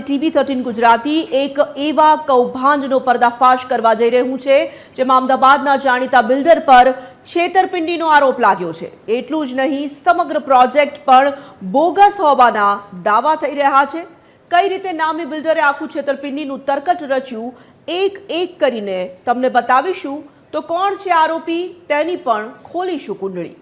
TV13 Gujarati એક એવા કૌભાંડનો પર્દાફાશ કરવા જઈ રહ્યું છે જેમાં અમદાવાદના જાણીતા બિલ્ડર પર છેતરપિંડીનો આરોપ લાગ્યો છે। એટલું જ નહીં, સમગ્ર પ્રોજેક્ટ પણ બોગસ હોવાના દાવા થઈ રહ્યા છે। કઈ રીતે નામી બિલ્ડરે આખું છેતરપિંડીનું તરકટ રચ્યું, એક કરીને તમને બતાવીશું। તો કોણ છે આરોપી તેની પણ ખોલીશું કુંડળી।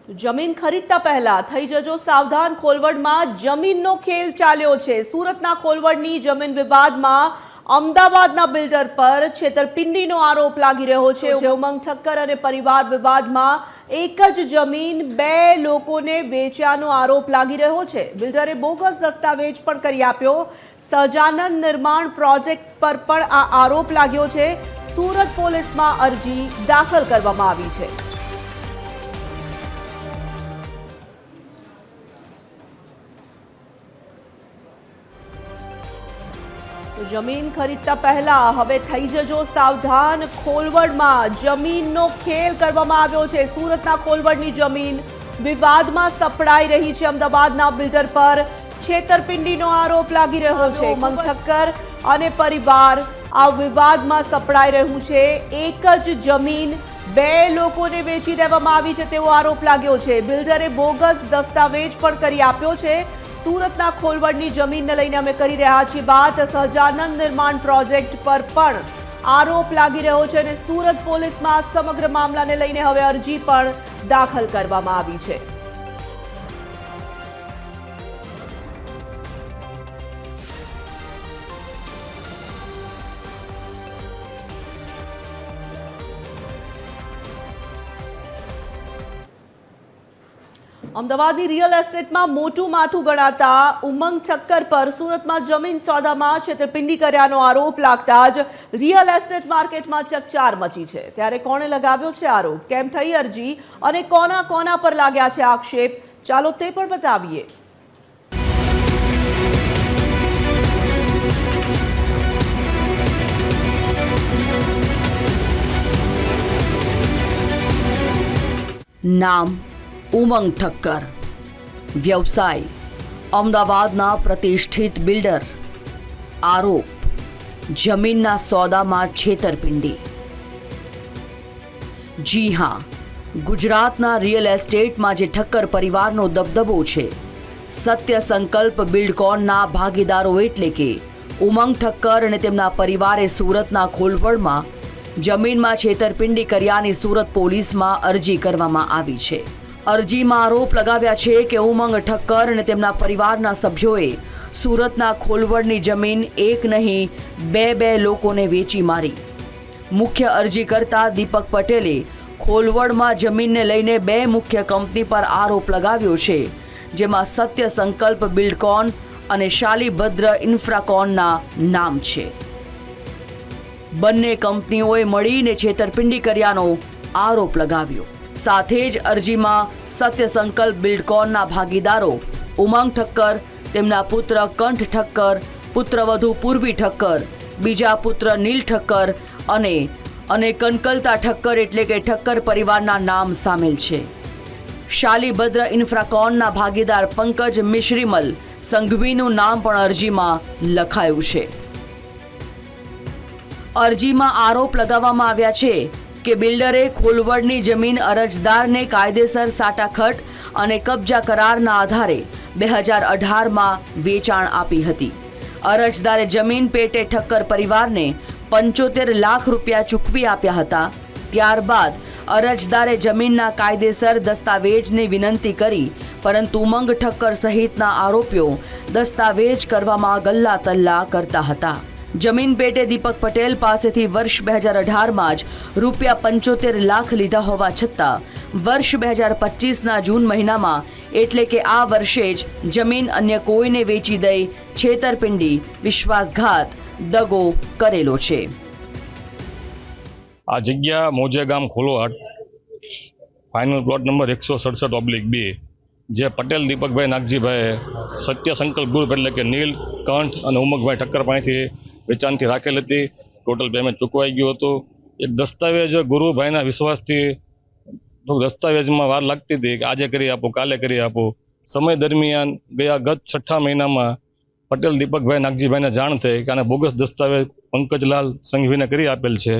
जमीन खरीदता पहला थई जजो सावधान। खोलवडमां जमीननो खेल चाल्यो छे। सूरतना खोलवडनी जमीन विवादमां अमदावादना बिल्डर पर छेतरपिंडीनो आरोप लागी रह्यो छे। उमंग ठक्कर अने परिवार विवादमां एक ज जमीन बे लोकोने वेच्यानो आरोप लागी रह्यो छे। बिल्डरे बोगस दस्तावेज पण करी आप्यो। सजानंद निर्माण प्रोजेक्ट पर पण आ आरोप लाग्यो छे। सूरत पोलीसमां अरजी दाखल करवामां आवी छे। जमीन खरीदता पहला हवे थई जजो सावधान। खोलवडमां जमीननो खेल करवामां आव्यो छे। सूरतना खोलवडनी जमीन विवादमां सपड़ाई रही छे। अमदावादना बिल्डर पर छेतरपिंडीनो आरोप लागी रह्यो छे। उमंग ठक्कर अने परिवार आ विवादमां सपड़ाई रह्युं छे। एक ज जमीन बे लोकोने वेची देवामां आवी छे तेवो आरोप लाग्यो छे। बिल्डरे बोगस दस्तावेज पण करी आप्यो छे। सूरतना खोलवडनी जमीन ने लईने अमे करी रह्या छीए बात। सजानंद निर्माण प्रोजेक्ट पर पण आरोप लागी रह्यो छे अने सूरत पोलीसमां समग्र मामलाने लईने हवे अरजी पण दाखल करवामां आवी छे। अमदावादनी रियल एस्टेटमां मोटुं माथुं गणाता उमंग ठक्कर पर सूरतमां जमीन सौदामां छेतरपिंडी कर्यानो आरोप लागता ज रियल एस्टेट मार्केटमां चकचार मची छे। त्यारे कोणे लगाव्यो छे आरोप, केम थई अरजी अने कोना कोना पर लाग्या छे आक्षेप, चालो ते पण बतावीए। नाम उमंग ठक्कर, व्यवसाय अमदावादना प्रतिष्ठित बिल्डर। आरोप जमीनना सौदामां छेतरपिंडी। जी हाँ, गुजरातना रियल एस्टेटमां जे ठक्कर परिवारनो दबदबो छे। सत्य संकल्प बिल्डकॉनना भागीदारो एटले के उमंग ठक्कर अने तेमना परिवारे सूरतना खोलवडमां जमीनमां छेतरपिंडी कर्यानी सूरत पोलीसमां अरजी करवामां आवी छे। अरजीमां आरोप लगाव्या छे के उमंग ठक्कर अने तेमना परिवारना सभ्योए सूरतना खोलवडनी जमीन एक नहीं बे लोकोने वेची मारी। मुख्य अरजी करता दीपक पटेले खोलवडमां जमीनने लईने बे मुख्य कंपनी पर आरोप लगाव्यो छे, जेमां सत्य संकल्प बिल्डकॉन अने शालीभद्र इन्फ्राकॉनना नाम छे। बंने कंपनीओए मळीने छेतरपिंडी कर्यानो आरोप लगाव्यो। साथे ज अरजीमां सत्य संकल्प बिल्डकॉनना भागीदारो उमंग ठक्कर, तेमना पुत्र कंठ ठक्कर, पुत्रवधू पूर्वी ठक्कर, बीजा पुत्र नील ठक्कर अने कनकलता ठक्कर एटले के ठक्कर परिवारना नाम सामेल छे। शालीभद्र इन्फ्राकॉनना भागीदार पंकज मिश्रीमल संघवीनुं नाम पण अरजीमां लखायुं छे। अरजीमां आरोप लगाववामां आव्या छे के बिल्डरे खोलवडनी जमीन अरजदारने कायदेसर साटाखट अने कब्जा करारना आधारे 2018 में वेचाण आपी हती। अरजदारे जमीन पेटे ठक्कर परिवारने 75 लाख रूपिया चूकवी आप्या हता। त्यारबाद अरजदारे जमीनना कायदेसर दस्तावेजनी विनंती करी, परंतु उमंग ठक्कर सहितना आरोपीओ दस्तावेज करवामां गल्ला तल्ला करता हता। जमीन पेटे दीपक पटेल पासेथी वर्ष 2018 में ज रूपिया 75 लाख लीधा होवा छतां वर्ष 2025 ना जून महीना में एटले के आ वर्षे ज जमीन अन्य कोईने वेची दई छेतरपिंडी, विश्वासघात, दगो करेलो छे। आ जग्या मोजे गाम खोलोहाट फाइनल प्लॉट नंबर 167/2 जे पटेल दीपकभाई नागजीभाई सत्य संकल्प ग्रुप एटले के नील कंठ और उमंगभाई ठक्कर पासेथी वेचाणथी राखेल हती। ટોટલ પેમેન્ટ ચૂકવાઈ ગયું હતું. એક દસ્તાવેજ ગુરુભાઈના વિશ્વાસથી દસ્તાવેજમાં વાર લાગતી હતી કે આજે કરી આપો, કાલે કરી આપો. સમય દરમિયાન ગત 6 મહિનામાં પટેલ દીપકભાઈ નાગજીભાઈને જાણ થઈ કે આને બોગસ દસ્તાવેજ પંકજલાલ સંઘવીને કરી આપેલ છે.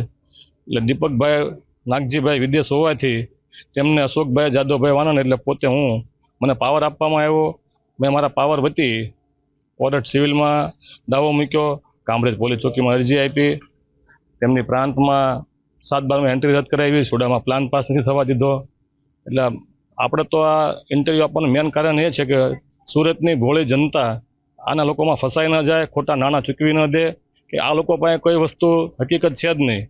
એટલે દીપકભાઈ નાગજીભાઈ વિદેશ હોવાથી તેમને અશોકભાઈ જાદવભાઈ વાનાને એટલે પોતે મને પાવર આપવામાં આવ્યો. મેં મારા પાવર વતી કોર્ટ સિવિલમાં દાવો મૂક્યો, કામરેજ પોલીસ ચોકીમાં અરજી આપી, તેમની પ્રાંતમાં 7/12 એન્ટ્રી રદ કરાવી, સોડામાં પ્લાન પાસ નથી થવા દીધો. એટલે આપણે તો આ ઇન્ટરવ્યૂ આપવાનું મેન કારણ એ છે કે સુરતની ભોળી જનતા આના લોકોમાં ફસાઈ ન જાય, ખોટા નાણાં ચૂકવી ન દે કે આ લોકો પાસે કોઈ વસ્તુ હકીકત છે જ નહીં,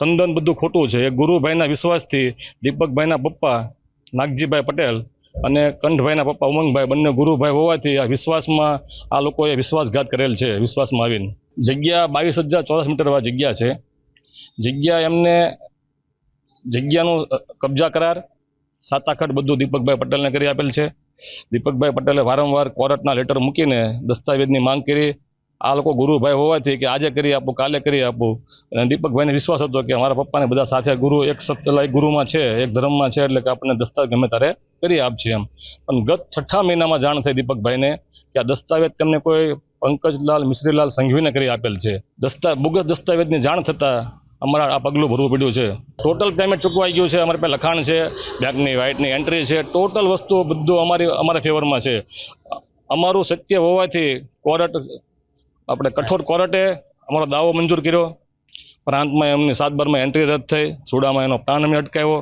તદ્દન બધું ખોટું છે. એ ગુરુભાઈના વિશ્વાસથી દીપકભાઈના પપ્પા નાગજીભાઈ પટેલ અને કંઠભાઈના પપ્પા ઉમંગભાઈ બંને ગુરુભાઈ હોવાથી આ વિશ્વાસમાં આ લોકોએ વિશ્વાસઘાત કરેલ છે. વિશ્વાસમાં આવીને જગ્યા 22,000 ચોરસ મીટર જગ્યા છે. જગ્યાનું કબજા કરાર, સાતાખટ બધું દીપકભાઈ પટેલને કરી આપેલ છે. દીપકભાઈ પટેલે વારંવાર કોર્ટના લેટર મૂકીને દસ્તાવેજની માંગ કરી. આ લોકો ગુરુભાઈ હોવાથી કે આજે કરી આપું, કાલે કરી આપું. અને દીપકભાઈને વિશ્વાસ હતો કે અમારા પપ્પાને બધા સાથે ગુરુ એક ગુરુમાં છે, એક ધર્મમાં છે, એટલે કે આપણને દસ્તાવેજ ગમે ત્યારે કરી આપશે એમ. પણ ગત 6 મહિનામાં જાણ થઈ દીપકભાઈને કે આ દસ્તાવેજ તેમને કોઈ પંકજલાલ મિશ્રીલાલ સંઘવીને કરી આપેલ છે. બોગસ દસ્તાવેજની જાણ થતાં અમારા આ પગલું ભરવું પડ્યું છે. ટોટલ પેમેન્ટ ચૂકવાઈ ગયું છે. અમારી પાસે લખાણ છે, બેંકની વ્હાઇટની એન્ટ્રી છે, ટોટલ વસ્તુ બધું અમારા ફેવરમાં છે. અમારું સત્ય હોવાથી આપણે કઠોર કોર્ટે અમારો દાવો મંજૂર કર્યો. પ્રાંતમાં એમની 7/12 એન્ટ્રી રદ થઈ, સુડામાં એનો પ્લાન અમે અટકાવ્યો.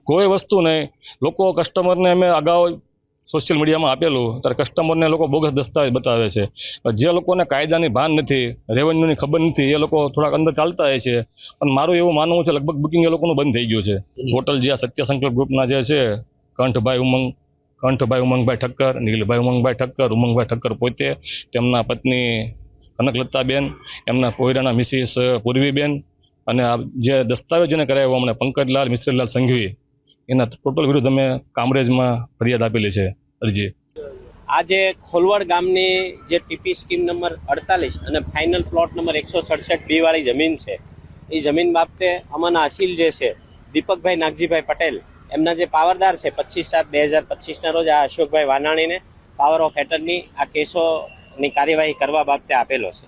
કોઈ વસ્તુ નહીં. લોકો કસ્ટમરને અમે અગાઉ સોશિયલ મીડિયામાં આપેલું, ત્યારે કસ્ટમરને લોકો બોગસ દસ્તાવેજ બતાવે છે. જે લોકોને કાયદાની ભાન નથી, રેવન્યુની ખબર નથી, એ લોકો થોડાક અંદર ચાલતા હોય છે. પણ મારું એવું માનવું છે લગભગ બુકિંગ એ લોકોનું બંધ થઈ ગયું છે. ટોટલ જે આ સત્ય સંકલ્પ ગ્રુપના જે છે કંઠભાઈ ઉમંગભાઈ ઠક્કર, નીલભાઈ ઉમંગભાઈ ઠક્કર, ઉમંગભાઈ ઠક્કર પોતે, તેમના પત્ની કનકલતાબેન, એમના પોયરાના મિસિસ પૂર્વીબેન, અને આ જે દસ્તાવેજોને કરાવ્યો અમને પંકજલાલ મિશ્રીલાલ સંઘવી, એના ટોટલ વિરુદ્ધ અમે કામરેજમાં ફરિયાદ આપેલી છે અરજી. આજે ખોલવડ ગામની જે ટીપી સ્કીમ નંબર 48 અને ફાઇનલ પ્લોટ નંબર 167B વાળી જમીન છે, એ જમીન બાબતે અમારા અસીલ જે છે દીપકભાઈ નાગજીભાઈ પટેલ, એમના જે પાવરદાર છે 25/7/2025ના રોજ આ અશોકભાઈ વાનાણીને પાવર ઓફ એટર્ની આ કેસોની કાર્યવાહી કરવા બાબતે આપેલો છે.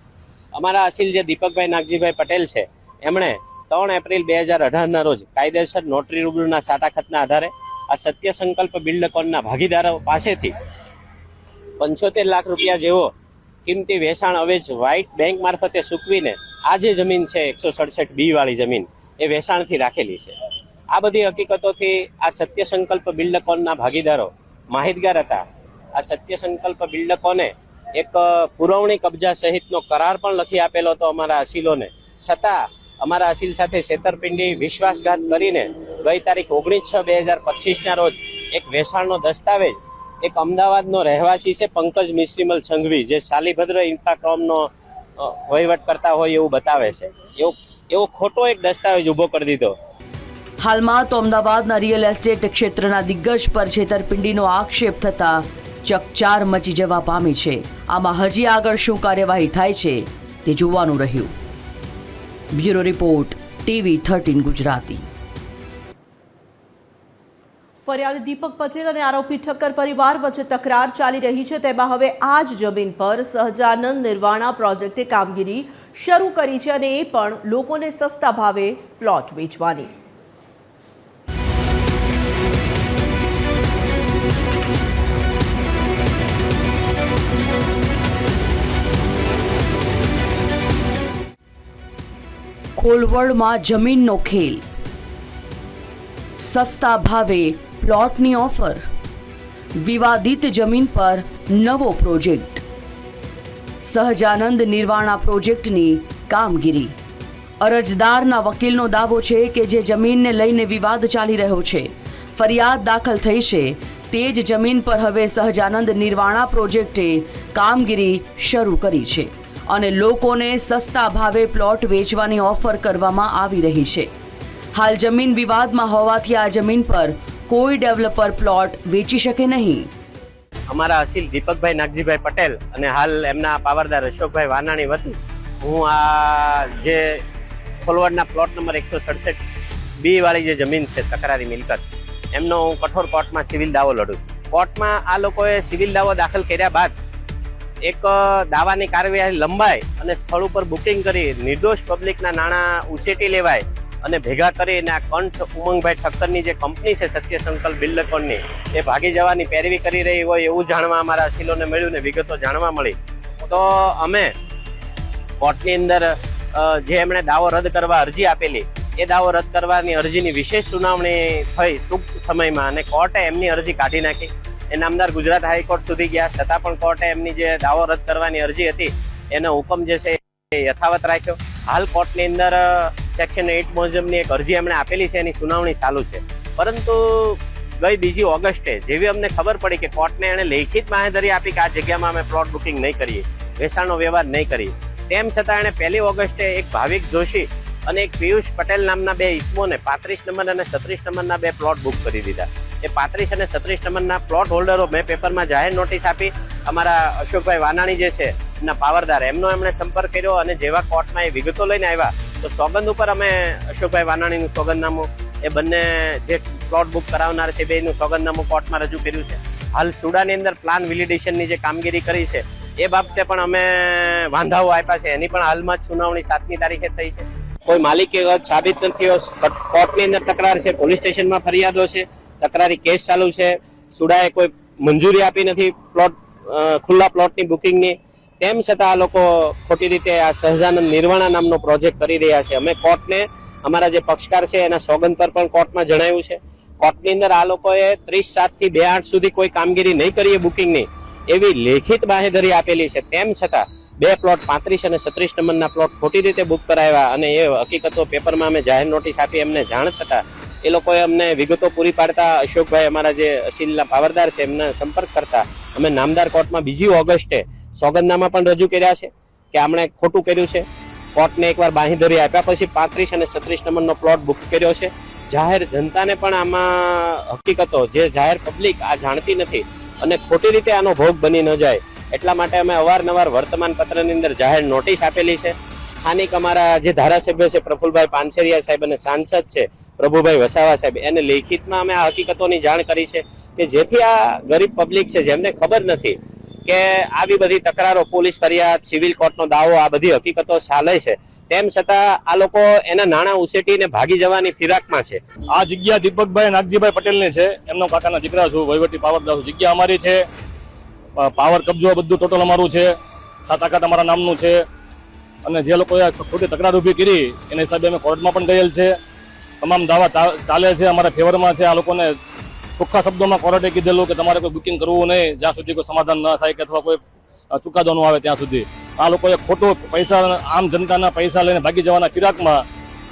અમારા અસીલ જે દીપકભાઈ નાગજીભાઈ પટેલ છે, એમણે 3 એપ્રિલ 2018ના રોજ કાયદેસર નોટરી રૂબરૂના સાટાખતના આધારે આ સત્ય સંકલ્પ બિલ્ડકોનના ભાગીદારો પાસેથી 75 લાખ રૂપિયા જેવો કિંમતી વેચાણ અવેજ વ્હાઇટ બેંક મારફતે ચૂકવીને આ જે જમીન છે 167B વાળી જમીન એ વેચાણથી રાખેલી છે. આ બધી હકીકતોથી આ સત્ય સંકલ્પ બિલ્ડકોનના ભાગીદારો માહિતગાર હતા. આ સત્ય સંકલ્પ બિલ્ડકોને એક પુરવણી કબજા સહિતનો કરાર પણ લખી આપેલો હતો અમારા અસીલોને. છતાં અમારા અસીલ સાથે છેતરપિંડી, વિશ્વાસઘાત કરીને ગઈ તારીખ 19/6/2025ના રોજ એક વેચાણનો દસ્તાવેજ એક અમદાવાદનો રહેવાસી છે પંકજ મિશ્રીમલ સંઘવી, જે શાલીભદ્ર ઇન્ફ્રાકોમનો વહીવટ કરતા હોય એવું બતાવે છે, એવો ખોટો એક દસ્તાવેજ ઊભો કરી દીધો. હાલમાં તો અમદાવાદના રિયલ એસ્ટેટ ક્ષેત્રના દિગ્ગજ પર છેતરપિંડીનો આક્ષેપ થતા ચકચાર મચી જવા પામી છે. આમાં હજી આગળ શું કાર્યવાહી થાય છે તે જોવાનું રહ્યું. Bureau report, TV13 Gujarati. ફરિયાદી દીપક પટેલ અને આરોપી ઠક્કર પરિવાર વચ્ચે તકરાર ચાલી રહી છે. તેમાં હવે આ જ જમીન પર સહજાનંદ નિર્વાણા પ્રોજેક્ટે કામગીરી શરૂ કરી છે, અને એ પણ લોકોને સસ્તા ભાવે પ્લોટ વેચવાની. ખોલવડમાં જમીનનો ખેલ, સસ્તા ભાવે પ્લોટની ઓફર, વિવાદિત જમીન પર નવો પ્રોજેક્ટ, સહજાનંદ નિર્વાણા પ્રોજેક્ટની કામગીરી. અરજદારના વકીલનો દાવો છે કે જે જમીનને લઈને વિવાદ ચાલી રહ્યો છે, ફરિયાદ દાખલ થઈ છે, તે જ જમીન પર હવે સહજાનંદ નિર્વાણા પ્રોજેક્ટે કામગીરી શરૂ કરી છે અને લોકોને સસ્તા ભાવે પ્લોટ વેચવાની ઓફર કરવામાં આવી રહી છે. હાલ જમીન વિવાદમાં હોવાથી આ જમીન પર કોઈ ડેવલપર પ્લોટ વેચી શકે નહીં. અમારા અસીલ દીપકભાઈ નાગજીભાઈ પટેલ અને હાલ એમના પાવરદાર અશોકભાઈ વાનાણી વતી હું આ જે ખોલવડના પ્લોટ નંબર 167B વાળી જે જમીન છે તકરારી મિલકત, એમનો હું કઠોર કોર્ટમાં સિવિલ દાવો લડું છું. કોર્ટમાં આ લોકોએ સિવિલ દાવો દાખલ કર્યા બાદ એક દાવાની કાર્યવાહી લંબાઈ અને સ્થળ ઉપર બુકિંગ કરી નિર્દોષ પબ્લિકના નાણાં ઉછેટી લેવાય અને ભેગા કરીને આ કંઠ ઉમંગભાઈ ઠક્કરની જે કંપની છે સત્ય સંકલ્પ બિલ્ડકોનની, એ ભાગી જવાની પેરવી કરી રહી હોય એવું જાણવા અમારા અસીલોને મળ્યું ને વિગતો જાણવા મળી. તો અમે કોર્ટની અંદર જે એમણે દાવો રદ કરવા અરજી આપેલી, એ દાવો રદ કરવાની અરજીની વિશેષ સુનાવણી થઈ ટૂંક સમયમાં અને કોર્ટે એમની અરજી કાઢી નાખી. એ નામદાર ગુજરાત હાઈકોર્ટ સુધી ગયા, છતાં પણ કોર્ટે એમની જે દાવો રદ કરવાની અરજી હતી એનો હુકમ જે છે એ યથાવત રાખ્યો. હાલ કોર્ટની અંદર સેક્શન 8 મુજબની એક અરજી એમણે આપેલી છે, એની સુનાવણી ચાલુ છે. પરંતુ ગઈ 2 ઓગસ્ટે જેવી અમને ખબર પડી કે કોર્ટને એણે લેખિત બાંહેધરી આપી કે આ જગ્યામાં અમે પ્લોટ બુકિંગ નહીં કરીએ, વેચાણનો વ્યવહાર નહીં કરીએ, તેમ છતાં એણે 1 ઓગસ્ટે એક ભાવિક જોશી અને એક પિયુષ પટેલ નામના 2 ઈસમોને 35 નંબર અને 36 નંબરના 2 પ્લોટ બુક કરી દીધા. એ 35 અને 36 નંબરના પ્લોટ હોલ્ડરો મેં પેપરમાં જાહેર નોટિસ આપી. અમારા અશોકભાઈ વાનાણી જે છે એમના પાવરદાર, એમનો એમણે સંપર્ક કર્યો અને જેવા કોર્ટમાં એ વિગતો લઈને આવ્યા તો સોગંદ ઉપર અમે અશોકભાઈ વાનાણીનું સોગંદનામું, એ બંને જે પ્લોટ બુક કરાવનાર છે બેનું સોગંદનામું કોર્ટમાં રજૂ કર્યું છે. હાલ સુડાની અંદર પ્લાન વેલિડેશનની જે કામગીરી કરી છે એ બાબતે પણ અમે વાંધાઓ આપ્યા છે. એની પણ હાલમાં જ સુનાવણી 7મી તારીખે થઈ છે. કોઈ માલિકી સાબિત નથી. કોર્ટની અંદર તકરાર છે, પોલીસ સ્ટેશનમાં ફરિયાદો છે, તકરારી કેસ ચાલુ છે. સુડાએ કોઈ મંજૂરી આપી નથી ખુલ્લા પ્લોટની બુકિંગની. તેમ છતાં આ લોકો ખોટી રીતે આ સહજાનંદ નિર્વાણા નામનો પ્રોજેક્ટ કરી રહ્યા છે. અમે કોર્ટને અમારા જે પક્ષકાર છે એના સોગંદ પર પણ કોર્ટમાં જણાવ્યું છે. કોર્ટની અંદર આ લોકોએ 30/7 થી 2/8 સુધી કોઈ કામગીરી નહીં કરી બુકિંગની એવી લેખિત બાંહેધરી આપેલી છે. તેમ છતાં 2 પ્લોટ 35 અને 36 નંબરના પ્લોટ ખોટી રીતે બુક કરાવ્યા અને એ હકીકતો પેપરમાં અમે જાહેર નોટિસ આપી. એમને જાણ થતા એ લોકોએ અમને વિગતો પૂરી પાડતા અશોકભાઈ અમારા જે અસીલના પાવરદાર છે એમને સંપર્ક કરતા અમે નામદાર કોર્ટમાં 2 ઓગસ્ટે સોગંદનામા પણ રજૂ કર્યા છે કે આમણે ખોટું કર્યું છે. કોર્ટને એકવાર બાંહેધરી આપ્યા પછી 35 અને 36 નંબરનો પ્લોટ બુક કર્યો છે. જાહેર જનતાને પણ આમાં હકીકતો જે જાહેર પબ્લિક આ જાણતી નથી અને ખોટી રીતે આનો ભોગ બની ન જાય એટલા માટે અમે અવારનવાર વર્તમાન પત્રની અંદર જાહેર નોટિસ આપેલી છે. સ્થાનિક અમારા જે ધારાસભ્ય છે પ્રફુલભાઈ પાનસેરિયા સાહેબ અને સાંસદ છે પ્રભુભાઈ વસાવા સાહેબ, એને લેખિતમાં અમે આ હકીકતોની જાણ કરી છે કે જેથી આ ગરીબ પબ્લિક છે જેમને ખબર નથી કે આવી બધી તકરારો, પોલીસ ફરિયાદ, સિવિલ કોર્ટનો દાવો, આ બધી હકીકતો ચાલે છે, તેમ છતાં આ લોકો એના નાણાં ઉછેટીને ભાગી જવાની ફિરાકમાં છે. આ જગ્યા દીપકભાઈ નાગજીભાઈ પટેલની છે, એમનો કાકાના દીકરા છું, વહીવટી પાવરદાર છું. જગ્યા અમારી છે, પાવર કબજો બધું ટોટલ અમારું છે, 7 આકાટ અમારા નામનું છે. અને જે લોકોએ ખોટી તકરાર ઊભી કરી એના હિસાબે અમે કોર્ટમાં પણ ગયેલ છે. તમામ દાવા ચાલે છે, અમારા ફેવરમાં છે. આ લોકોને ચોખ્ખા શબ્દોમાં કોર્ટે કીધેલું કે તમારે કોઈ બુકિંગ કરવું નહીં જ્યાં સુધી કોઈ સમાધાન ન થાય કે અથવા કોઈ ચુકાદો ન આવે ત્યાં સુધી. આ લોકોએ ખોટું પૈસા, આમ જનતાના પૈસા લઈને ભાગી જવાના ફિરાકમાં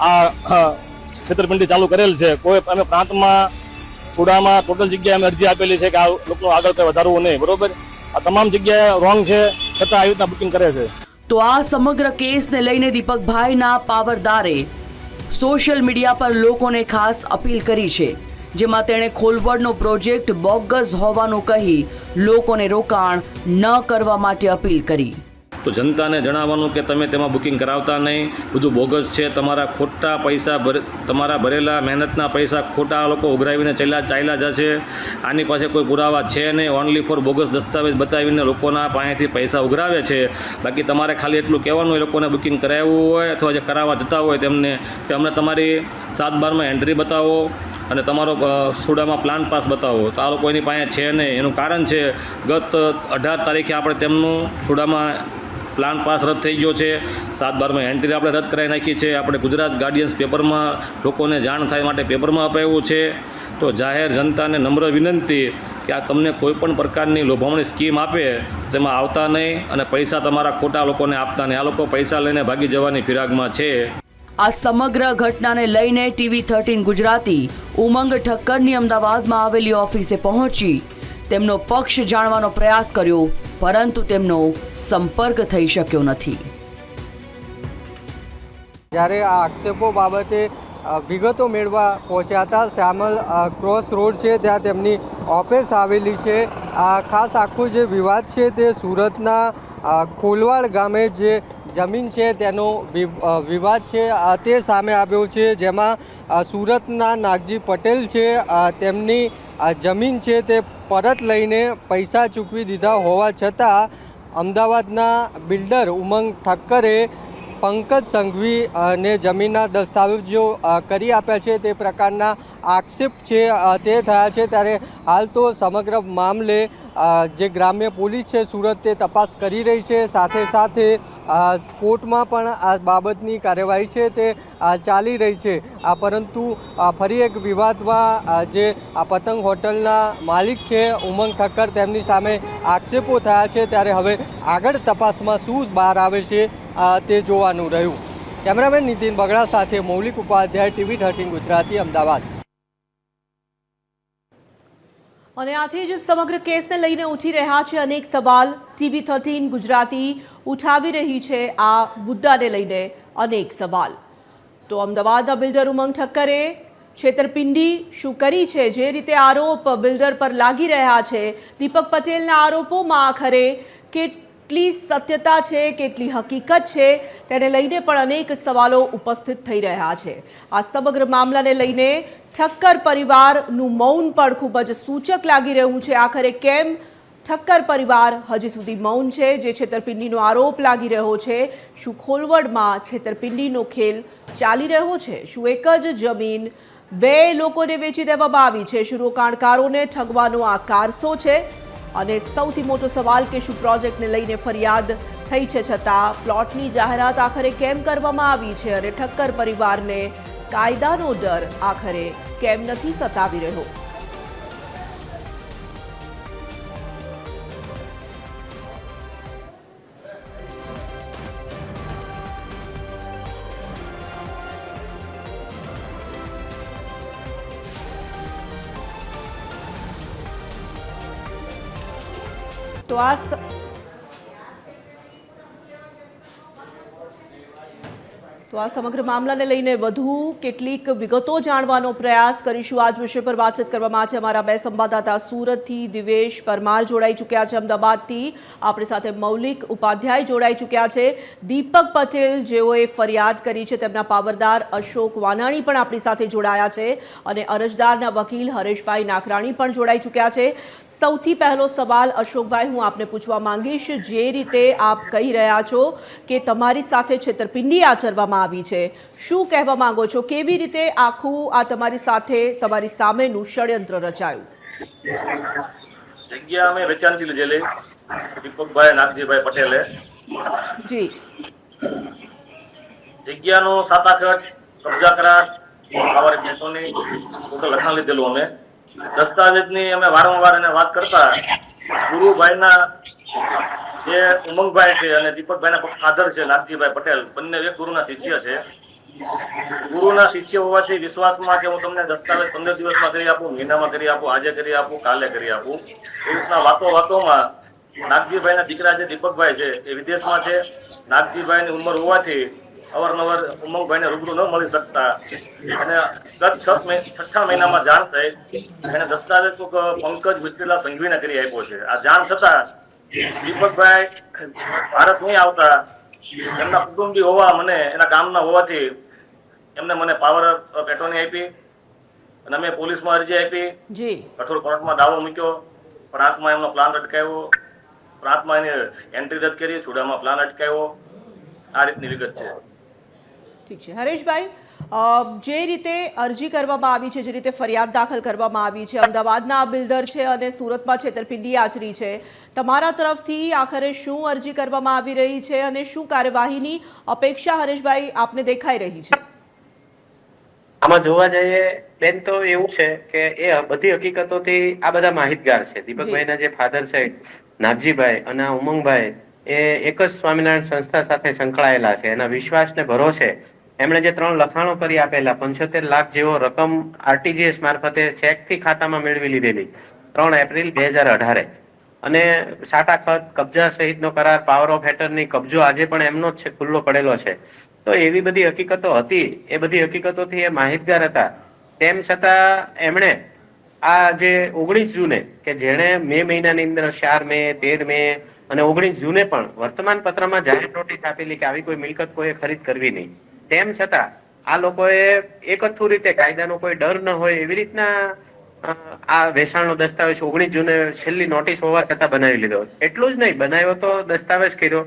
આ છેતરપિંડી ચાલુ કરેલ છે. કોઈ અમે પ્રાંતમાં, સુડામાં ટોટલ જગ્યાએ અમે અરજી આપેલી છે કે આ લોકોનું આગળ કંઈ વધારવું નહીં. બરોબર, આ તમામ જગ્યાએ રોંગ છે, છતાં આવી રીતના બુકિંગ કરે છે. તો આ સમગ્ર કેસને લઈને દીપકભાઈના પાવરદારે સોશિયલ મીડિયા પર લોકોને ખાસ અપીલ કરી છે, જેમાં તેણે ખોલવડનો પ્રોજેક્ટ બોગસ હોવાનું કહી લોકોને રોકાણ ન કરવા માટે અપીલ કરી. તો જનતાને જણાવવાનું કે તમે તેમાં બુકિંગ કરાવતા નહીં, બધું બોગસ છે. તમારા ખોટા પૈસા, તમારા ભરેલા મહેનતના પૈસા ખોટા લોકો ઉઘરાવીને ચાલ્યા જશે. આની પાસે કોઈ પુરાવા છે નહીં, ઓનલી ફોર બોગસ દસ્તાવેજ બતાવીને લોકોના પાસેથી પૈસા ઉઘરાવે છે. બાકી તમારે ખાલી એટલું કહેવાનું એ લોકોને બુકિંગ કરાવવું હોય અથવા જે કરાવવા જતા હોય તેમને કે અમને તમારી 7/12માં એન્ટ્રી બતાવો અને તમારો સુડામાં પ્લાન પાસ બતાવો. તો આ લોકો એની પાસે છે નહીં. એનું કારણ છે ગત 18 તારીખે આપણે તેમનું સુડામાં પ્લાન પાસ રદ થઈ ગયો છે. 7/12માં એન્ટ્રી આપણે રદ કરાવી નાખી છે. આપણે ગુજરાત ગાર્ડિયન્સ પેપરમાં લોકોને જાણ થાય માટે પેપરમાં અપાવ્યું છે. તો જાહેર જનતાને નમ્ર વિનંતી કે આ તમને કોઈ પણ પ્રકારની લોભામણી સ્કીમ આપે તેમાં આવતા નહીં અને પૈસા તમારા ખોટા લોકોને આપતા નહીં. આ લોકો પૈસા લઈને ભાગી જવાની ફિરાકમાં છે. આ સમગ્ર ઘટનાને લઈને TV 13 ગુજરાતી ઉમંગ ઠક્કરની અમદાવાદમાં આવેલી ઓફિસે પહોંચી તેમનો પક્ષ જાણવાનો પ્રયાસ કર્યો, પરંતુ તેમનો સંપર્ક થઈ શક્યો નથી. જ્યારે આ આક્ષેપો બાબતે વિગતો મેળવવા પહોંચ્યા હતા, શ્યામલ ક્રોસ રોડ છે ત્યાં તેમની ઓફિસ આવેલી છે. આ ખાસ આખું જે વિવાદ છે તે સુરતના ખોલવાડ ગામે જે જમીન છે તેનો વિવાદ છે તે સામે આવ્યો છે, જેમાં સુરતના નાગજી પટેલ છે તેમની જમીન છે તે પરત લઈને પૈસા ચૂકવી દીધા હોવા છતાં અમદાવાદના બિલ્ડર ઉમંગ ઠક્કરે પંકજ સંઘવી ને જમીનના દસ્તાવેજો કરી આપ્યા છે તે પ્રકારના આક્ષેપ છે તે થયા છે। ત્યારે હાલ તો સમગ્ર મામલે જે ગ્રામ્ય પોલીસ છે સુરત તે તપાસ કરી રહી છે, સાથે સાથે કોર્ટમાં પણ આ બાબતની કાર્યવાહી છે તે ચાલી રહી છે। પરંતુ ફરી એક વિવાદમાં જે આ પતંગ હોટલના માલિક છે ઉમંગ ઠક્કર તેમની સામે આક્ષેપો થયા છે। ત્યારે હવે આગળ તપાસમાં શું બહાર આવે છે તે જોવાનું રહ્યું। કેમેરામેન નીતિન બગડા સાથે મૌલિક ઉપાધ્યાય, TV13 ગુજરાતી, અમદાવાદ। અને આથી જ સમગ્ર કેસને લઈને ઉઠી રહ્યા છે અનેક સવાલ। TV13 ગુજરાતી ઉઠાવી રહી છે આ મુદ્દાને લઈને અનેક સવાલ। તો અમદાવાદના બિલ્ડર ઉમંગ ઠક્કરે છેતરપિંડી શું કરી છે, જે રીતે આરોપ બિલ્ડર પર લાગી રહ્યા છે, દીપક પટેલના આરોપોમાં આખરે કેટલી સત્યતા છે, કેટલી હકીકત છે, તેને લઈને પણ અનેક સવાલો ઉપસ્થિત થઈ રહ્યા છે। આ સમગ્ર મામલાને લઈને ઠક્કર પરિવારનું મૌન પણ ખૂબ જ સૂચક લાગી રહ્યું છે। આખરે કેમ ઠક્કર પરિવાર હજી સુધી મૌન છે, જે છેતરપિંડીનો આરોપ લાગી રહ્યો છે? શું ખોલવડમાં છેતરપિંડીનો ખેલ ચાલી રહ્યો છે? શું એક જ જમીન બે લોકોને વેચી દેવામાં આવી છે? શું રોકાણકારોને ઠગવાનો આ કારસો છે? અને સૌથી મોટો સવાલ કે શું પ્રોજેક્ટને લઈને ફરિયાદ થઈ છે છતાં પ્લોટની જાહેરાત આખરે કેમ કરવામાં આવી છે? અને ઠક્કર પરિવારને કાયદાનો ડર આખરે કેમ નથી સતાવી રહ્યો? તો આ સમગ્ર મામલાને લઈને વધુ કેટલીક વિગતો જાણવાનો પ્રયાસ કરીશું। આજ વિષય પર વાતચીત કરવા માટે અમારા બે સંવાદદાતા સુરતથી દિવેશ પરમાર જોડાઈ ચૂક્યા છે, અમદાવાદથી આપણી સાથે મૌલિક ઉપાધ્યાય જોડાઈ ચૂક્યા છે, દીપક પટેલ જેઓએ ફરિયાદ કરી છે તેમના પાવરદાર અશોક વાનાણી પણ આપણી સાથે જોડાયા છે, અને અરજદારના વકીલ હરેશભાઈ નાકરાણી પણ જોડાઈ ચૂક્યા છે। સૌથી પહેલો સવાલ અશોકભાઈ હું આપને પૂછવા માંગીશ, જે રીતે આપ કહી રહ્યા છો કે તમારી સાથે છેતરપિંડી આચરવામાં આવી છે, શું કહેવા માંગો છો? કેવી રીતે આખું આ તમારી સાથે તમારી સામેનું ષડયંત્ર રચાયું? જગ્યા અમે વેચાણથી લીધેલી દીપકભાઈ નાગજીભાઈ પટેલે જી। જગ્યાનો 7-8 કબજા કરાર પાવર કેસોની ટોટલ લખાણ લીધેલું। અમે દસ્તાવેજની અમે વારંવાર એને વાત કરતા ગુરુભાઈના જે ઉમંગભાઈ છે અને દીપકભાઈના ફાધર છે નાગજીભાઈ પટેલ, બંને એક ગુરુના શિષ્ય છે। ગુરુના શિષ્ય હોવાથી વિશ્વાસમાં કે હું તમને દસ્તાવેજ 15 દિવસમાં કરી આપું, મહિનામાં કરી આપું, આજે કરી આપું, કાલે કરી આપું, એ રીતના વાતોમાં નાગજીભાઈના દીકરા જે દીપકભાઈ છે એ વિદેશમાં છે। નાગજીભાઈની ઉંમર હોવાથી અવારનવાર ઉમંગભાઈને રૂબરૂ ન મળી શકતા અને ગત 6 મહિનામાં જાણ થઈ એને દસ્તાવેજ પંકજ વિસ્તરેલા સંઘવીને કરી આપ્યો છે। આ જાણ છતાં દીપકભાઈ ભારત નહીં આવતા, એમના કુટુંબી હોવા મને એના ગામના હોવાથી એમને મને પાવર પેટોની આપી અને અમે પોલીસમાં અરજી આપી, કઠોર કોર્ટમાં દાવો મૂક્યો, પ્રાંતમાં એમનો પ્લાન અટકાવ્યો, પ્રાંતમાં એની એન્ટ્રી રદ કરી, સુડામાં પ્લાન અટકાવ્યો। આ રીતની વિગત છે। ઠીક છે હરેશભાઈ, જે રીતે અરજી કરવામાં આવી છે, જે રીતે ફરિયાદ દાખલ કરવામાં આવી છે, અમદાવાદના આ બિલ્ડર છે અને સુરતમાં છેતરપિંડી આચરી છે, તમારા તરફથી આખરે શું અરજી કરવામાં આવી રહી છે અને શું કાર્યવાહીની અપેક્ષા હરેશભાઈ આપને દેખાઈ રહી છે? આમાં જોવા જઈએ બેન તો એવું છે કે એ બધી હકીકતોથી આ બધા માહિતગાર છે। દીપકભાઈના જે ફાધર છે નાગજીભાઈ અને ઉમંગભાઈ એ એક જ સ્વામિનારાયણ સંસ્થા સાથે સંકળાયેલા છે। એના વિશ્વાસને ભરોસે એમણે જે 3 લખાણો કરી આપેલા 75 લાખ જેવો રકમ આરટીજીએસ મારફતે ચેકથી ખાતામાં મેળવી લીધેલી 3 એપ્રિલ 2018 અને સાટાખત કબજા સહિતનો કરાર, પાવર ઓફ એટર્ની કબજો આજે પણ એમનો જ છે, ખુલ્લો પડેલો છે। તો એવી બધી હકીકતો હતી, એ બધી હકીકતોથી એ માહિતગાર હતા, તેમ છતાં એમણે આ જે 19 જૂને કે જેણે મે મહિનાની અંદર 4 મે 13 મે અને 19 જૂને પણ વર્તમાન પત્રમાં જાહેર નોટિસ આપેલી કે આવી કોઈ મિલકત કોઈએ ખરીદ કરવી નહીં, તેમ છતાં આ લોકોએ એકથું રીતે કાયદાનો કોઈ ડર ન હોય એવી રીતના આ વેચાણનો દસ્તાવેજ 19 જૂને છેલ્લી નોટિસ હોવા છતાં બનાવી લીધો. એટલું જ નહીં, બનાવ્યો તો દસ્તાવેજ કર્યો,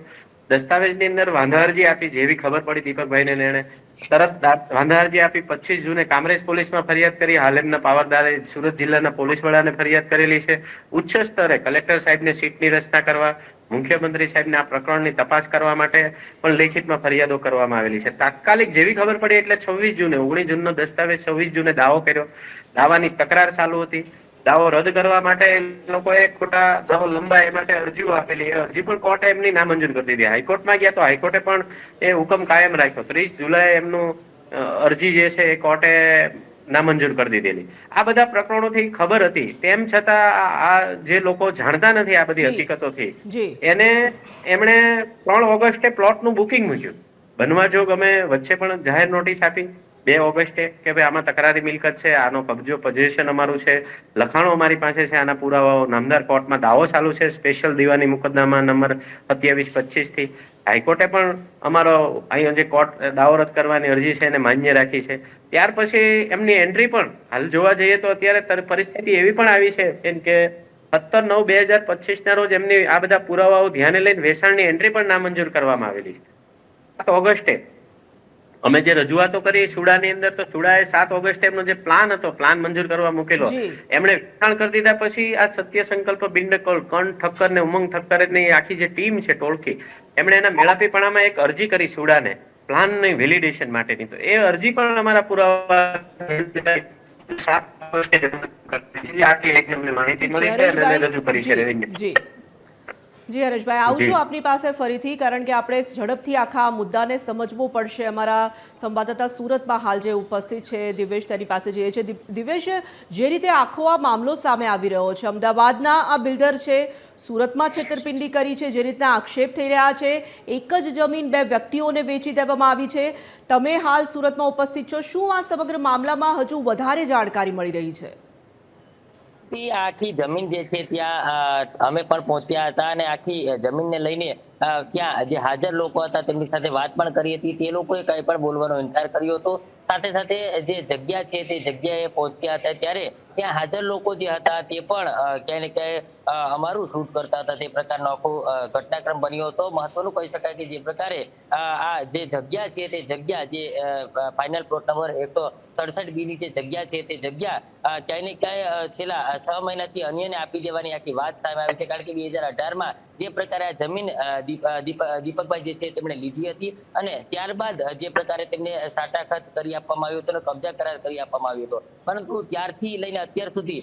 દસ્તાવેજની અંદર વાંધા અરજી આપી, જેવી ખબર પડી દીપકભાઈને એને તરત વાંધા અરજી આપી. 25 જૂને કામરેજ પોલીસમાં ફરિયાદ કરી, હાલ એમના પાવરદારે સુરત જિલ્લાના પોલીસ વડાને ફરિયાદ કરેલી છે. ઉચ્ચ સ્તરે કલેક્ટર સાહેબને સીટની રચના કરવા, મુખ્યમંત્રી સાહેબને આ પ્રકરણની તપાસ કરવા માટે પણ લેખિતમાં ફરિયાદો કરવામાં આવેલી છે. તાત્કાલિક જેવી ખબર પડી એટલે 26 જૂને 19 જૂનનો દસ્તાવેજ 26 જૂને દાવો કર્યો. દાવાની તકરાર ચાલુ હતી. દાવો રદ કરવા માટે લોકોએ ખોટા દાવો લંબાય એ માટે અરજીઓ આપેલી. અરજી પણ કોર્ટે એમની નામંજૂર કરી દીધી. હાઈકોર્ટમાં ગયા તો હાઈકોર્ટે પણ એ હુકમ કાયમ રાખ્યો. 30 જુલાઈ એમનું અરજી જે છે એ કોર્ટે નામંજૂર કરી દીધેલી. આ બધા પ્રકરણોથી ખબર હતી, તેમ છતાં આ જે લોકો જાણતા નથી આ બધી હકીકતોથી, એમણે 3 ઓગસ્ટે પ્લોટનું બુકિંગ મૂક્યું. બનવા જોગ અમે વચ્ચે પણ જાહેર નોટિસ આપી 2 ઓગસ્ટે કે ભાઈ આમાં તકરારી મિલકત છે, આનો કબજો પોઝિશન અમારું છે, લખાણો અમારી પાસે છે, આના પુરાવાઓ. નામદાર કોર્ટમાં દાવો ચાલુ છે, સ્પેશિયલ દીવાની મુકદ્દમા નંબર 2725 થી. હાઈકોર્ટે પણ અમારો અહીંયા જે કોર્ટ દાવો રદ કરવાની અરજી છે એને માન્ય રાખી છે. ત્યાર પછી એમની એન્ટ્રી પણ હાલ જોવા જઈએ તો અત્યારે પરિસ્થિતિ એવી પણ આવી છે કેમ કે 17/9/2025 ના રોજ એમની આ બધા પુરાવાઓ ધ્યાને લઈને વેચાણની એન્ટ્રી પણ નામંજૂર કરવામાં આવેલી છે. 7 ઓગસ્ટે અમે જે રજૂઆતો કરી સુડાની અંદર, તો સુડાએ 7 ઓગસ્ટે એમનો જે પ્લાન હતો, પ્લાન મંજૂર કરવા મૂકેલો, એમણે વેચાણ કરી દીધા. પછી આ સત્ય સંકલ્પ બિંડકલ, કણ ઠક્કર ને ઉમંગ ઠક્કરની આખી જે ટીમ છે ટોળકી, એમણે એના મેળાપીપણામાં એક અરજી કરી સુડાને પ્લાનની વેલિડેશન માટેની. તો એ અરજી પણ અમારા પુરાવા માહિતી મળી છે અને એને રજૂ કરી છે રેવન્યુ. જી હરેશભાઈ, આવું છું આપની પાસે ફરીથી, કારણ કે આપણે ઝડપથી આખા મુદ્દાને સમજવું પડશે. અમારા સંવાદદાતા સુરતમાં હાલ જે ઉપસ્થિત છે દિવેશ, તેની પાસે જઈએ છે. દિવેશ, જે રીતે આખો આ મામલો સામે આવી રહ્યો છે, અમદાવાદના આ બિલ્ડર છે, સુરતમાં છેતરપિંડી કરી છે, જે રીતના આક્ષેપ થઈ રહ્યા છે, એક જ જમીન 2 વ્યક્તિઓને વેચી દેવામાં આવી છે. તમે હાલ સુરતમાં ઉપસ્થિત છો, શું આ સમગ્ર મામલામાં હજુ વધારે જાણકારી મળી રહી છે? આખી જમીન જે છે ત્યાં અમે પણ પહોંચ્યા હતા અને આખી જમીનને લઈને ત્યાં જે હાજર લોકો હતા તેમની સાથે વાત પણ કરી હતી. તે લોકોએ કંઈ પણ બોલવાનો ઇનકાર કર્યો હતો. સાથે સાથે જે જગ્યા છે તે જગ્યાએ પહોંચ્યા હતા ત્યારે ત્યાં હાજર લોકો જે હતા તે પણ ક્યાંય ને ક્યાંય અમારું શૂટ કરતા હતા. તે પ્રકારનો આખો ઘટનાક્રમ બન્યો હતો. મહત્વનું કહી શકાય કે જે પ્રકારે આ જે જગ્યા છે તે જગ્યા જે ફાઇનલ પ્લોટ નંબર 167B ની જે જગ્યા છે તે જગ્યા ક્યાંય ને ક્યાંય છેલ્લા 6 મહિનાથી અન્યને આપી દેવાની આખી વાત સામે આવી છે. કારણ કે 2018માં જે પ્રકારે આ જમીન દીપકભાઈ જે છે તેમણે લીધી હતી અને ત્યારબાદ જે પ્રકારે તેમને સાટાખત કરી આપવામાં આવ્યો હતો અને કબજા કરાર કરી આપવામાં આવ્યો હતો. પરંતુ ત્યારથી લઈને અત્યાર સુધી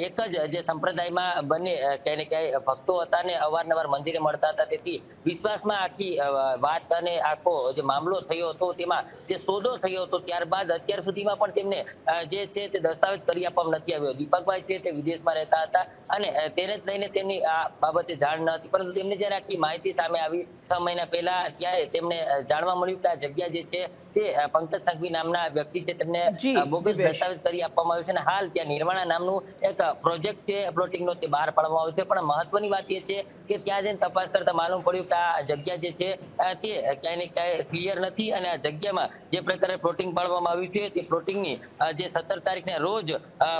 એક જ જે સંપ્રદાયમાં બંને ક્યાંય ને ક્યાંય ભક્તો હતા અને અવારનવાર મંદિરે મળતા હતા. તેથી વિશ્વાસમાં આખી વાત અને આખો જે મામલો થયો હતો તેમાં જે સોદો થયો હતો ત્યારબાદ અત્યાર સુધીમાં પણ તેમને જે છે તે દસ્તાવેજ કરી આપવામાં નથી આવ્યો. દીપકભાઈ છે તે વિદેશમાં રહેતા હતા અને તેને જ લઈને તેમની આ બાબતે જાણ ન હતી. પરંતુ તેમને જયારે આખી માહિતી સામે આવી 6 મહિના પહેલા, ત્યારે તેમને જાણવા મળ્યું કે આ જગ્યા જે છે તે પંકજ સંઘવી નામના વ્યક્તિ છે તેમને બોગસ દસ્તાવેજ કરી આપવામાં આવ્યું છે અને હાલ ત્યાં નિર્માણા નામનું એક પ્રોજેક્ટ છે પ્લોટિંગનો તે બહાર પાડવામાં આવ્યો છે. પણ મહત્વની વાત એ છે કે ત્યાં જઈને તપાસ કરતા માલુમ પડ્યું કે આ જગ્યા જે છે તે ક્યાંય ને ક્યાંય ક્લિયર નથી અને આ જગ્યામાં જે પ્રકારે પ્લોટિંગ પાડવામાં આવ્યું છે તે પ્લોટિંગની જે 17 તારીખને રોજ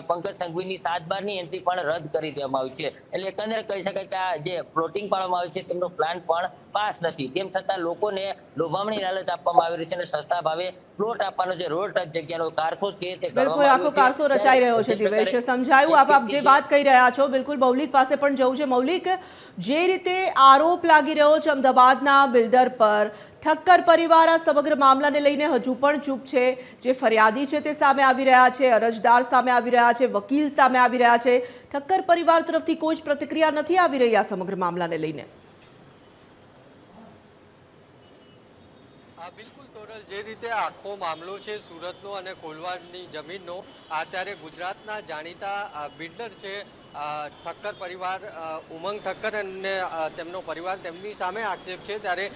પંકજ સંઘવીની 7/12ની એન્ટ્રી પણ રદ કરી દેવામાં આવી છે. એટલે એકંદરે કહી શકાય કે આ જે પ્લોટિંગ પાડવામાં આવે છે તેમનો પ્લાન પણ પાસ નથી. તેમ છતાં લોકોને લોભામણી લાલચ આપવામાં આવી રહી છે અને સસ્તા ભાવે પ્લોટ આપવાનો જે રોડ ટચ જગ્યાનો કારસો છે તે બિલકુલ આખો કારસો રચાઈ રહ્યો છે. દિવેશ, સમજાયું આપ જે વાત કહી રહ્યા છો. બિલકુલ મૌલિક પાસે પણ જવું છે. મૌલિક, જે રીતે આરોપ લાગી રહ્યો છે અમદાવાદના બિલ્ડર પર, ઠક્કર પરિવાર આ સમગ્ર મામલાને લઈને હજુ પણ ચૂપ છે. જે ફરિયાદી છે તે સામે આવી રહ્યા છે, અરજદાર સામે આવી રહ્યા છે, વકીલ સામે આવી રહ્યા છે. ઠક્કર પરિવાર તરફથી કોઈ જ પ્રતિક્રિયા નથી આવી રહી આ સમગ્ર મામલાને લઈને. બિલકુલ તોરલ, જે રીતે આખો મામલો છે સુરતનો અને કોલવાડની જમીનનો, અત્યારે ગુજરાતના જાણીતા બિલ્ડર છે ઠક્કર પરિવાર, ઉમંગ ઠક્કર અને તેમનો પરિવાર, તેમની સામે આક્ષેપ છે. ત્યારે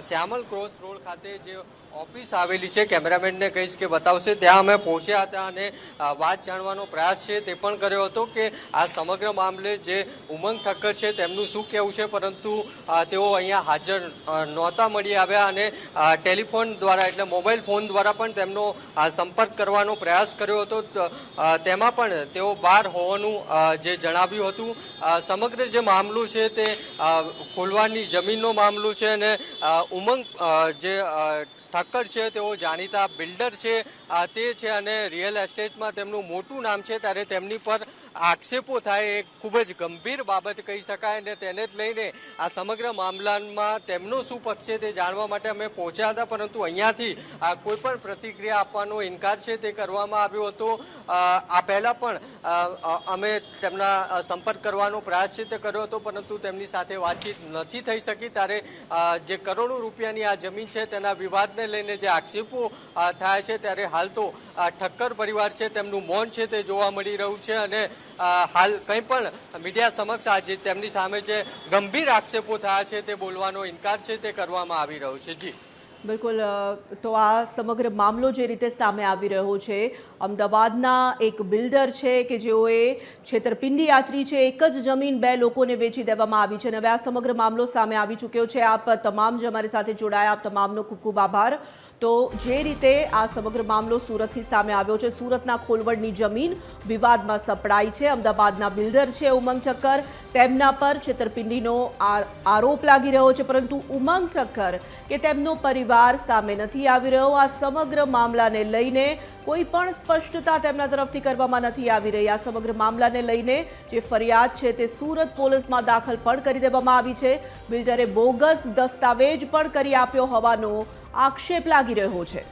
શ્યામલ ક્રોસ રોડ ખાતે જે ઓફિસ આવેલી છે, કેમેરામેનને કહીશ કે બતાવશે, ત્યાં અમે પહોંચ્યા હતા અને વાત જાણવાનો પ્રયાસ છે તે પણ કર્યો હતો કે આ સમગ્ર મામલે જે ઉમંગ ઠક્કર છે તેમનું શું કહેવું છે, પરંતુ તેઓ અહીંયા હાજર નહોતા મળી આવ્યા અને ટેલિફોન દ્વારા એટલે મોબાઈલ ફોન દ્વારા પણ તેમનો સંપર્ક કરવાનો પ્રયાસ કર્યો હતો, તેમાં પણ તેઓ બહાર હોવાનું જે જણાવ્યું હતું. સમગ્ર જે મામલો છે તે ખોલવાની જમીનનો મામલો છે અને ઉમંગ જે ઠક્કર છે તેઓ જાણીતા બિલ્ડર છે તે છે અને રિયલ એસ્ટેટમાં તેમનું મોટું નામ છે, ત્યારે તેમની પર આક્ષેપો થાય એ ખૂબ જ ગંભીર બાબત કહી શકાય અને તેને જ લઈને આ સમગ્ર મામલામાં તેમનો શું પક્ષ છે તે જાણવા માટે અમે પહોંચ્યા હતા, પરંતુ અહીંયાથી કોઈ પણ પ્રતિક્રિયા આપવાનો ઇનકાર છે તે કરવામાં આવ્યો હતો. આ પહેલાં પણ અમે તેમના સંપર્ક કરવાનો પ્રયાસ છે તે કર્યો હતો, પરંતુ તેમની સાથે વાતચીત નથી થઈ શકી. ત્યારે જે કરોડો રૂપિયાની આ જમીન છે તેના વિવાદને લઈને જે આક્ષેપો થયા છે, ત્યારે હાલ તો ઠક્કર પરિવાર છે તેમનું મૌન છે તે જોવા મળી રહ્યું છે અને હાલ કંઈ પણ મીડિયા સમક્ષ આજે તેમની સામે જે ગંભીર આક્ષેપો થયા છે તે બોલવાનો ઇનકાર છે તે કરવામાં આવી રહ્યો છે. જી બિલકુલ. તો આ સમગ્ર મામલો જે રીતે સામે આવી રહ્યો છે, અમદાવાદના એક બિલ્ડર છે કે જેઓએ છેતરપિંડી આચરી છે, એક જ જમીન બે લોકોને વેચી દેવામાં આવી છે અને હવે આ સમગ્ર મામલો સામે આવી ચૂક્યો છે. આપ તમામ જે અમારી સાથે જોડાયા, આપ તમામનો ખૂબ ખૂબ આભાર. તો જે રીતે આ સમગ્ર મામલો સુરતથી સામે આવ્યો છે, સુરતના ખોલવડની જમીન વિવાદમાં સપડાઈ છે. અમદાવાદના બિલ્ડર છે ઉમંગ ઠક્કર, તેમના પર છેતરપિંડીનો આરોપ લાગી રહ્યો છે, પરંતુ ઉમંગ ઠક્કર કે તેમનો પરિવાર સામે નથી આવી રહ્યો. આ સમગ્ર મામલાને લઈને કોઈ પણ સ્પષ્ટતા તેમના તરફથી કરવામાં નથી આવી રહી. આ સમગ્ર મામલાને લઈને જે ફરિયાદ છે તે સુરત પોલીસમાં દાખલ પણ કરી દેવામાં આવી છે. બિલ્ડરે બોગસ દસ્તાવેજ પણ કરી આપ્યો હોવાનો આક્ષેપ લાગી રહ્યો છે.